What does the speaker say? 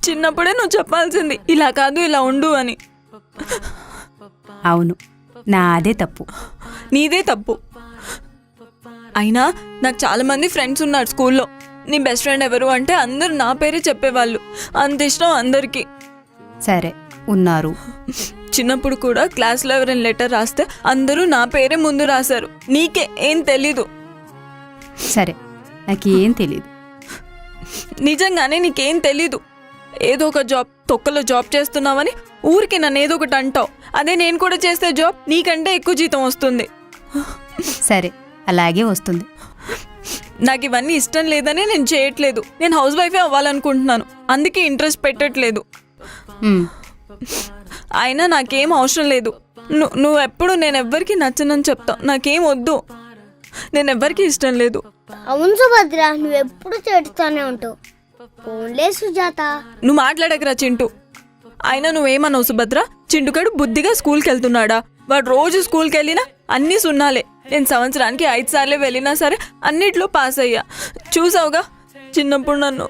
చిన్నప్పుడే నువ్వు చెప్పాల్సింది, ఇలా కాదు ఇలా ఉండు అని. అవును, నాదే తప్పు. నీదే తప్పు. అయినా నాకు చాలా మంది ఫ్రెండ్స్ ఉన్నారు స్కూల్లో. నీ బెస్ట్ ఫ్రెండ్ ఎవరు అంటే అందరు నా పేరే చెప్పేవాళ్ళు. అంత ఇష్టం అందరికీ. సరే, ఉన్నారు. చిన్నప్పుడు కూడా క్లాస్లో ఎవరైనా లెటర్ రాస్తే అందరూ నా పేరే ముందు రాశారు. నీకే ఏం తెలీదు. సరే, నాకేం తెలీదు. నిజంగానే నీకేం తెలీదు. ఏదో ఒక జాబ్, తొక్కలో జాబ్ చేస్తున్నావని ఊరికి నన్ను ఏదో ఒకటి అంటావు. అదే నేను కూడా చేస్తే జాబ్ నీకంటే ఎక్కువ జీతం వస్తుంది. సరే, అలాగే వస్తుంది. నాకు ఇవన్నీ ఇష్టం లేదని నేను చేయట్లేదు. నేను హౌస్ వైఫే అవ్వాలనుకుంటున్నాను. అందుకే ఇంట్రెస్ట్ పెట్టట్లేదు. అయినా నాకేం అవసరం లేదు. నువ్వు ఎప్పుడు నేను ఎవ్వరికి నచ్చనని చెప్తావు. నాకేం వద్దు. నేను ఎవ్వరికి ఇష్టం లేదు. అవును సుభద్ర, నువ్వెప్పుడు చెడుతూనే ఉంటావు. పోన్లే సుజాత. నువ్వు మాట్లాడకరా చింటూ. అయినా నువ్వేమన్నావు సుభద్ర? చింటుగాడు బుద్ధిగా స్కూల్కి వెళ్తున్నాడా? వాడు రోజు స్కూల్కి వెళ్ళినా అన్నీ సున్నాలే. నేను సంవత్సరానికి 5 సార్లు వెళ్ళినా సరే అన్నిట్లో పాస్ అయ్యా. చూసావుగా చిన్నప్పుడు నన్ను.